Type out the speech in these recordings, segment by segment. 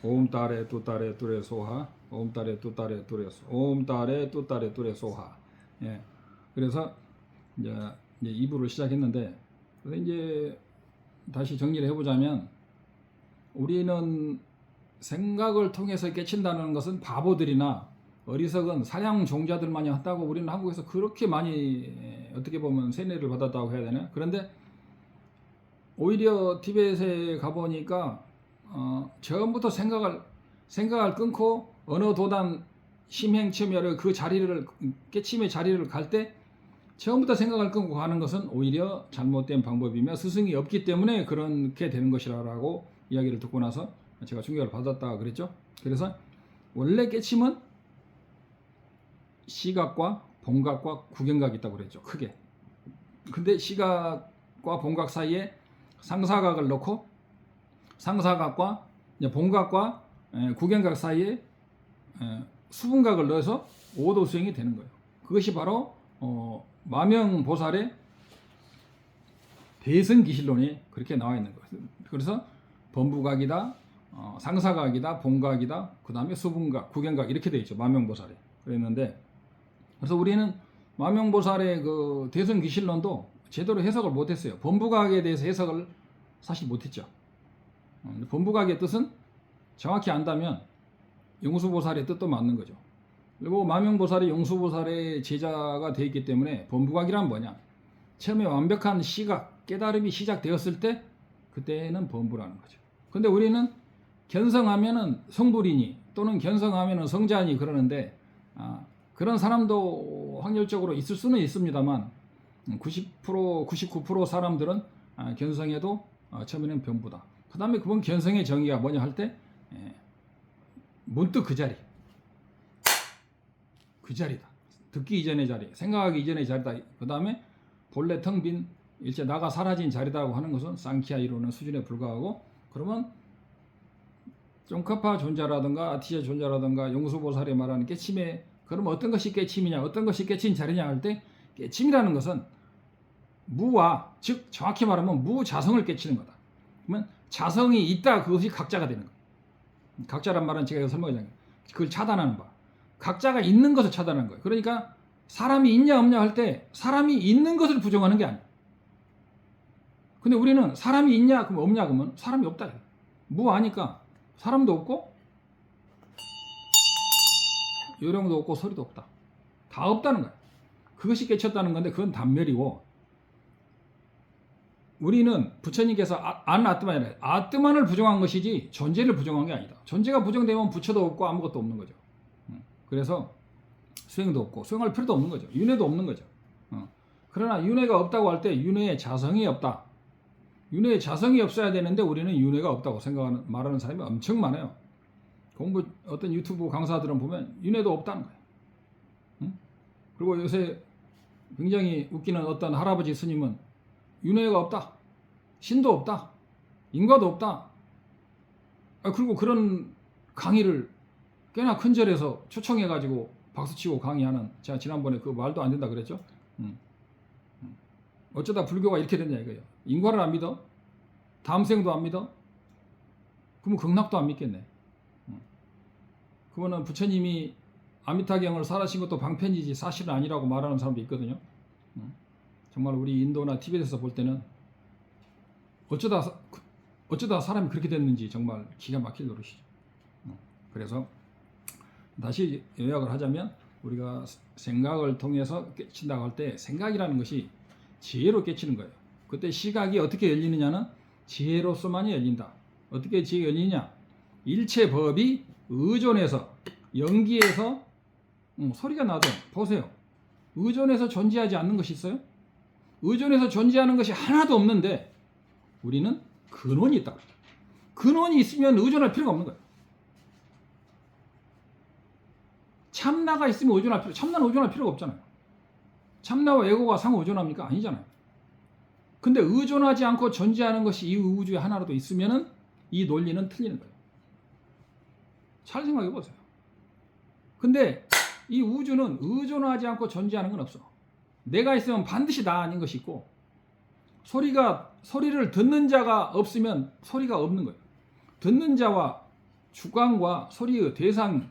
옴 따레 뚜따레 뚜레 소하 옴 따레 뚜따레 뚜레 옴 따레 뚜따레 뚜레 소하. 예. 그래서 이제 2부를 시작했는데, 그래서 이제 다시 정리를 해보자면, 우리는 생각을 통해서 깨친다는 것은 바보들이나 어리석은 사냥 종자들만이 한다고 우리는 한국에서 그렇게 많이 어떻게 보면 세뇌를 받았다고 해야 되나? 그런데 오히려 티벳에 가보니까 처음부터 생각을 끊고 어느 도단 심행첨열의 그 자리를, 깨침의 자리를 갈 때 처음부터 생각을 끊고 가는 것은 오히려 잘못된 방법이며 스승이 없기 때문에 그렇게 되는 것이라고 이야기를 듣고 나서 제가 충격을 받았다 그랬죠. 그래서 원래 깨침은 시각과 본각과 구경각이 있다고 그랬죠. 크게. 근데 시각과 본각 사이에 상사각을 넣고 상사각과 본각과 구경각 사이에 수분각을 넣어서 5도 수행이 되는 거예요. 그것이 바로 마명보살의 대승기실론이 그렇게 나와 있는 거예요. 그래서 범부각이다, 상사각이다, 본각이다, 그 다음에 수분각, 구경각 이렇게 되어 있죠. 마명보살에. 그랬는데, 그래서 우리는 마명보살의 그 대승기실론도 제대로 해석을 못했어요. 범부각에 대해서 해석을 사실 못했죠. 범부각의 뜻은 정확히 안다면 용수보살의 뜻도 맞는 거죠. 그리고 마명보살이 용수보살의 제자가 되어 있기 때문에 범부각이란 뭐냐? 처음에 완벽한 시각, 깨달음이 시작되었을 때 그때는 범부라는 거죠. 근데 우리는 견성하면은 성불이니 또는 견성하면은 성자니 그러는데, 그런 사람도 확률적으로 있을 수는 있습니다만 90%, 99% 사람들은 견성해도 처음에는 범부다. 그 다음에 그건 견성의 정의가 뭐냐 할 때 문득 그 자리다. 듣기 이전의 자리, 생각하기 이전의 자리다. 그 다음에 본래 텅 빈 일체 나가 사라진 자리다고 하는 것은 상키아 이루는 수준에 불과하고, 그러면 쫑카파 존자라든가 아티제 존자라든가 용수보살이 말하는 깨침에, 그러면 어떤 것이 깨침이냐, 어떤 것이 깨친 자리냐 할 때, 깨침이라는 것은 무와, 즉 정확히 말하면 무자성을 깨치는 거다. 그러면 자성이 있다, 그것이 각자가 되는 거예요. 각자란 말은 제가 설명하자면 그걸 차단하는 바, 각자가 있는 것을 차단하는 거예요. 그러니까 사람이 있냐 없냐 할 때 사람이 있는 것을 부정하는 게 아니에요. 근데 우리는 사람이 있냐 그럼 없냐 그러면 사람이 없다. 무아니까 사람도 없고 요령도 없고 소리도 없다. 다 없다는 거예요. 그것이 깨쳤다는 건데 그건 단멸이고, 우리는 부처님께서 아뜨만이라 아뜨만을 부정한 것이지 존재를 부정한 게 아니다. 존재가 부정되면 부처도 없고 아무것도 없는 거죠. 그래서 수행도 없고 수행할 필요도 없는 거죠. 윤회도 없는 거죠. 그러나 윤회가 없다고 할 때 윤회의 자성이 없다. 윤회의 자성이 없어야 되는데 우리는 윤회가 없다고 생각하는, 말하는 사람이 엄청 많아요. 어떤 유튜브 강사들은 보면 윤회도 없다는 거예요. 그리고 요새 굉장히 웃기는 어떤 할아버지 스님은 윤회가 없다, 신도 없다, 인과도 없다. 그리고 그런 강의를 꽤나 큰 절에서 초청해가지고 박수치고 강의하는, 제가 지난번에 그 말도 안 된다 그랬죠. 어쩌다 불교가 이렇게 됐냐 이거예요. 인과를 안 믿어? 다음 생도 안 믿어? 그러면 극락도 안 믿겠네. 그거는 부처님이 아미타경을 살아신 것도 방편이지 사실은 아니라고 말하는 사람도 있거든요. 정말 우리 인도나 티벳에서 볼 때는 어쩌다 사람이 그렇게 됐는지 정말 기가 막힐 노릇이죠. 그래서 다시 요약을 하자면, 우리가 생각을 통해서 깨친다고 할 때 생각이라는 것이 지혜로 깨치는 거예요. 그때 시각이 어떻게 열리느냐는 지혜로서만이 열린다. 어떻게 지혜가 열리냐? 일체 법이 의존해서, 연기에서 소리가 나도 보세요. 의존해서 존재하지 않는 것이 있어요? 의존해서 존재하는 것이 하나도 없는데 우리는 근원이 있다. 근원이 있으면 의존할 필요가 없는 거예요. 참나가 있으면 참나는 의존할 필요가 없잖아요. 참나와 에고가 상호 의존합니까? 아니잖아요. 근데 의존하지 않고 존재하는 것이 이 우주에 하나라도 있으면은 이 논리는 틀리는 거예요. 잘 생각해 보세요. 근데 이 우주는 의존하지 않고 존재하는 건 없어. 내가 있으면 반드시 나 아닌 것이 있고, 소리를 듣는 자가 없으면 소리가 없는 거예요. 듣는 자와 주관과 소리의 대상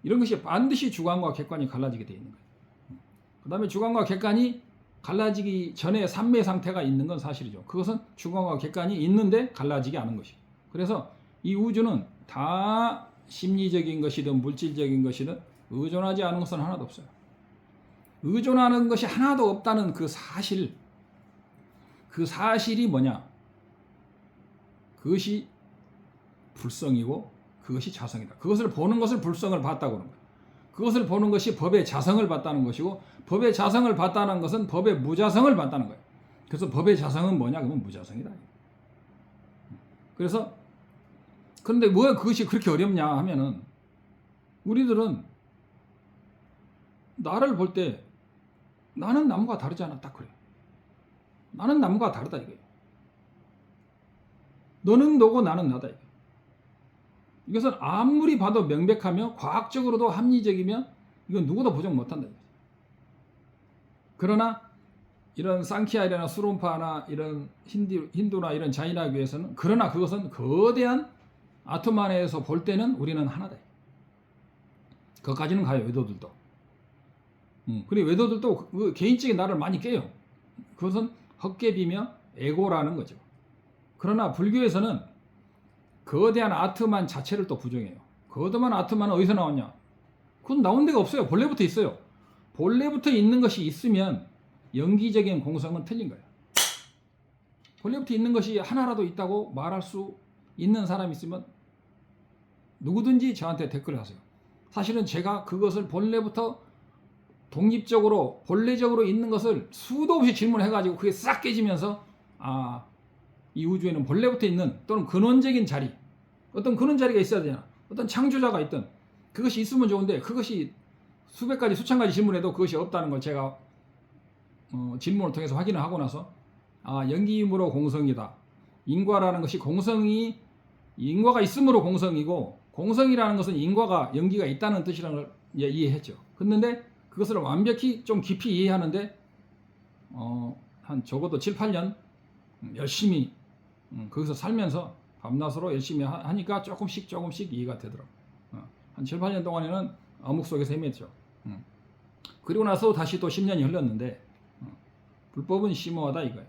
이런 것이 반드시 주관과 객관이 갈라지게 되어 있는 거예요. 그 다음에 주관과 객관이 갈라지기 전에 삼매 상태가 있는 건 사실이죠. 그것은 주관과 객관이 있는데 갈라지지 않은 것이죠. 그래서 이 우주는 다 심리적인 것이든 물질적인 것이든 의존하지 않은 것은 하나도 없어요. 의존하는 것이 하나도 없다는 그 사실이 뭐냐? 그것이 불성이고 그것이 자성이다. 그것을 보는 것을 불성을 봤다고 하는 거예요. 그것을 보는 것이 법의 자성을 봤다는 것이고, 법의 자성을 봤다는 것은 법의 무자성을 봤다는 거예요. 그래서 법의 자성은 뭐냐? 그러면 무자성이다. 그래서 그런데 왜 그것이 그렇게 어렵냐 하면은, 우리들은 나를 볼 때 나는 남과 다르지 않아, 딱 그래요. 나는 남과 다르다 이거예요. 너는 너고 나는 나다 이거예요. 이것은 아무리 봐도 명백하며 과학적으로도 합리적이며 이건 누구도 부정 못한다. 그러나 이런 상키아이나 수론파나 이런 힌두나 이런 자이나교에서는, 그러나 그것은 거대한 아토만에서 볼 때는 우리는 하나다. 그것까지는 가요, 외도들도. 그리고 외도들도 그 개인적인 나를 많이 깨요. 그것은 헛개비며 에고라는 거죠. 그러나 불교에서는 거대한 아트만 자체를 또 부정해요. 거대한 아트만은 어디서 나왔냐? 그건 나온 데가 없어요. 본래부터 있어요. 본래부터 있는 것이 있으면 연기적인 공성은 틀린 거예요. 본래부터 있는 것이 하나라도 있다고 말할 수 있는 사람이 있으면 누구든지 저한테 댓글을 하세요. 사실은 제가 그것을 본래부터 독립적으로 본래적으로 있는 것을 수도 없이 질문해가지고 그게 싹 깨지면서, 이 우주에는 본래부터 있는 또는 근원적인 자리, 어떤 근원 자리가 있어야 되나, 어떤 창조자가 있든 그것이 있으면 좋은데, 그것이 수백 가지 수천 가지 질문해도 그것이 없다는 걸 제가 질문을 통해서 확인을 하고 나서, 연기임으로 공성이다. 인과라는 것이 인과가 있으므로 공성이고, 공성이라는 것은 인과가 연기가 있다는 뜻이라는 걸 이해했죠. 그런데 그것을 완벽히 좀 깊이 이해하는데 한 적어도 7, 8년 열심히 거기서 살면서 밤낮으로 열심히 하니까 조금씩 이해가 되더라고요. 한 7, 8년 동안에는 암흑 속에서 헤맸죠. 그리고 나서 다시 또 10년이 흘렀는데, 불법은 심오하다 이거예요.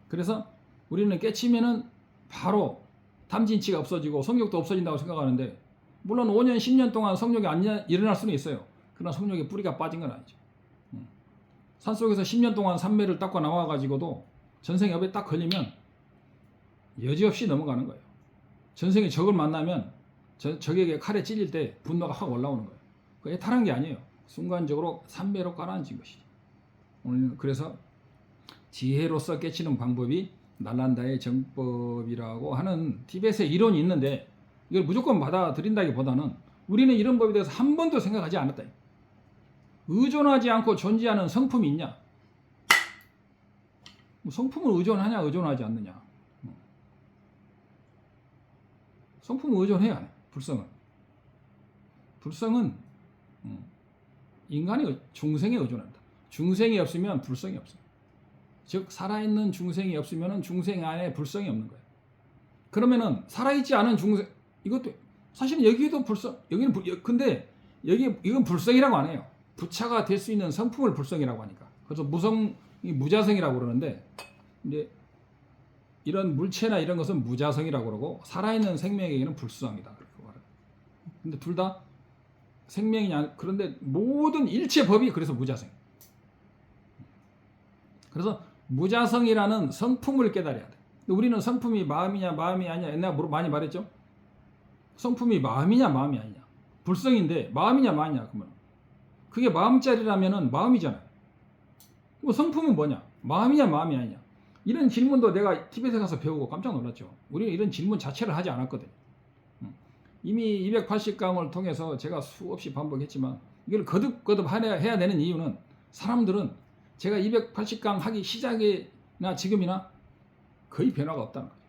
그래서 우리는 깨치면은 바로 탐진치가 없어지고 성욕도 없어진다고 생각하는데, 물론 5년, 10년 동안 성욕이 안 일어날 수는 있어요. 그러나 성욕의 뿌리가 빠진 건 아니죠. 산속에서 10년 동안 산매를 닦고 나와가지고도 전생에 업에 딱 걸리면 여지없이 넘어가는 거예요. 전생에 적을 만나면 적에게 칼에 찔릴 때 분노가 확 올라오는 거예요. 그게 탈한 게 아니에요. 순간적으로 산매로 깔아앉은 것이죠. 오늘 그래서 지혜로서 깨치는 방법이 날란다의 정법이라고 하는 티벳의 이론이 있는데, 이걸 무조건 받아들인다기보다는 우리는 이런 법에 대해서 한 번도 생각하지 않았다. 의존하지 않고 존재하는 성품이 있냐? 성품을 의존하냐 의존하지 않느냐? 성품을 의존해야 해. 불성은 인간이 중생에 의존한다. 중생이 없으면 불성이 없어요. 즉 살아있는 중생이 없으면 중생 안에 불성이 없는 거예요. 그러면은 살아있지 않은 중생, 이것도 사실은 여기도 불성, 여기는 근데 이건 불성이라고 안 해요. 부차가 될 수 있는 성품을 불성이라고 하니까. 그래서 무자성이라고 그러는데, 이제 이런 물체나 이런 것은 무자성이라고 그러고, 살아있는 생명에게는 불성이다 그렇게 말해요. 근데 둘 다 생명이냐, 그런데 모든 일체 법이 그래서 무자성. 그래서 무자성이라는 성품을 깨달아야 돼. 근데 우리는 성품이 마음이냐 마음이 아니냐 옛날에 많이 말했죠. 성품이 마음이냐 마음이 아니냐. 불성인데 마음이냐 마음이냐. 그러면 그게 마음짜리라면은 마음이잖아요. 그럼 성품은 뭐냐? 마음이냐 마음이 아니냐. 이런 질문도 내가 티벳에 가서 배우고 깜짝 놀랐죠. 우리는 이런 질문 자체를 하지 않았거든. 이미 280강을 통해서 제가 수없이 반복했지만, 이걸 거듭 해야 되는 이유는, 사람들은 제가 280강 하기 시작이나 지금이나 거의 변화가 없다는 거죠.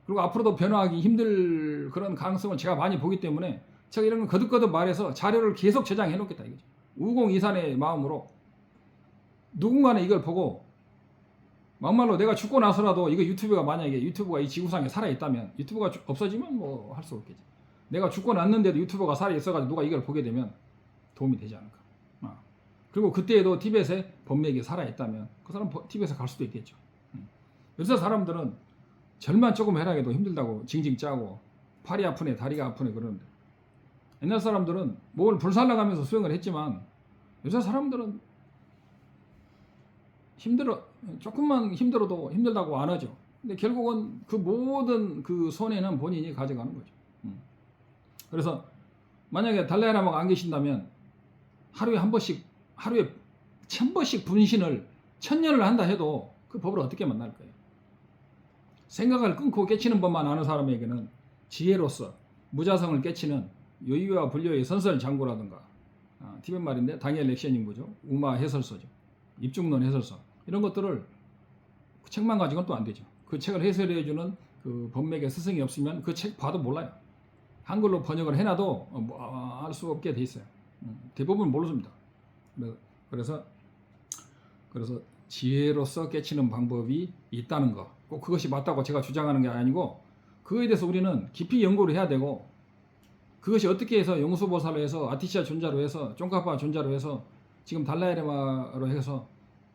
그리고 앞으로도 변화하기 힘들 그런 가능성을 제가 많이 보기 때문에 제가 이런 걸 거듭 말해서 자료를 계속 저장해 놓겠다 이거죠. 우공이산의 마음으로 누군가는 이걸 보고 막말로 내가 죽고 나서라도 이거 유튜브가 만약에 유튜브가 이 지구상에 살아있다면 유튜브가 없어지면 뭐 할 수 없겠지. 내가 죽고 났는데도 유튜브가 살아있어가지고 누가 이걸 보게 되면 도움이 되지 않을까. 그리고 그때에도 티벳에 범맥이 살아있다면 그 사람 티벳에 갈 수도 있겠죠. 그래서 사람들은 절만 조금 해라 해도 힘들다고 징징 짜고 팔이 아프네 다리가 아프네 그러는데 옛날 사람들은 뭘 불살라가면서 수행을 했지만 요새 사람들은 조금만 힘들어도 힘들다고 안 하죠. 근데 결국은 그 모든 그 손해는 본인이 가져가는 거죠. 그래서 만약에 달라이라마가 안 계신다면 하루에 1000번씩 분신을 1000년을 한다 해도 그 법을 어떻게 만날 거예요? 생각을 끊고 깨치는 법만 아는 사람에게는 지혜로서 무자성을 깨치는 요의와 불교의 선설장구라든가 티벳 말인데 당엘 렉셔닝부죠. 우마 해설서죠. 입중론 해설서 이런 것들을 그 책만 가지고는 또 안 되죠. 그 책을 해설해주는 그 법맥의 스승이 없으면 그 책 봐도 몰라요. 한글로 번역을 해놔도 알 수 없게 돼 있어요. 대부분 모릅니다. 그래서 지혜로서 깨치는 방법이 있다는 거. 꼭 그것이 맞다고 제가 주장하는 게 아니고 그거에 대해서 우리는 깊이 연구를 해야 되고 그것이 어떻게 해서 용수보살로 해서 아티시아 존자로 해서 쫑카파 존자로 해서 지금 달라이라마로 해서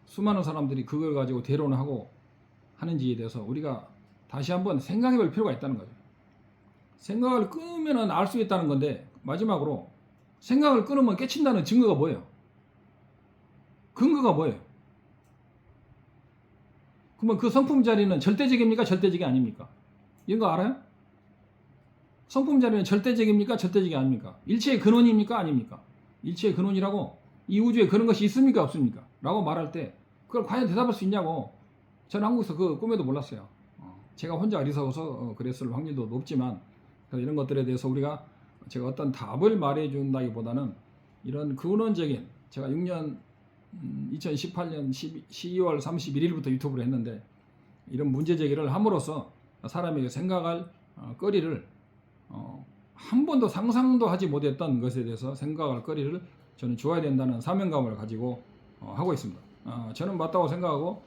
수많은 사람들이 그걸 가지고 대론을 하고 하는지에 대해서 우리가 다시 한번 생각해 볼 필요가 있다는 거죠. 생각을 끊으면 알 수 있다는 건데 마지막으로 생각을 끊으면 깨친다는 증거가 뭐예요? 근거가 뭐예요? 그러면 그 성품 자리는 절대적입니까? 절대적이 아닙니까? 이런 거 알아요? 성품 자리는 절대적입니까? 절대적이 아닙니까? 일체의 근원입니까? 아닙니까? 일체의 근원이라고 이 우주에 그런 것이 있습니까? 없습니까? 라고 말할 때 그걸 과연 대답할 수 있냐고 저는 한국에서 그 꿈에도 몰랐어요. 제가 혼자 어리석어서 그랬을 확률도 높지만 이런 것들에 대해서 제가 어떤 답을 말해준다기보다는 이런 근원적인 제가 2018년 12월 31일부터 유튜브를 했는데 이런 문제 제기를 함으로써 사람에게 생각할 거리를 한 번도 상상도 하지 못했던 것에 대해서 생각할 거리를 저는 줘야 된다는 사명감을 가지고 하고 있습니다. 저는 맞다고 생각하고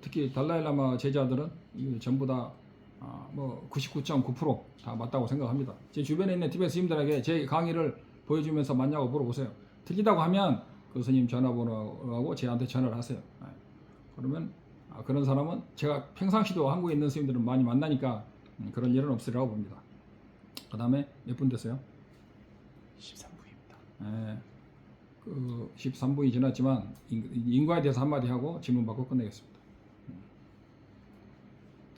특히 달라이라마 제자들은 전부 다 99.9% 맞다고 생각합니다. 제 주변에 있는 티베트 스님들에게 제 강의를 보여주면서 맞냐고 물어보세요. 틀리다고 하면 그 스님 전화번호하고 저한테 전화를 하세요. 그러면 그런 사람은 제가 평상시도 한국에 있는 스님들은 많이 만나니까 그런 일은 없으리라고 봅니다. 그 다음에 몇 분 됐어요? 13분입니다. 그 13분이 지났지만 인과에 대해서 한마디 하고 질문 받고 끝내겠습니다.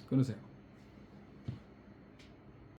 끊으세요.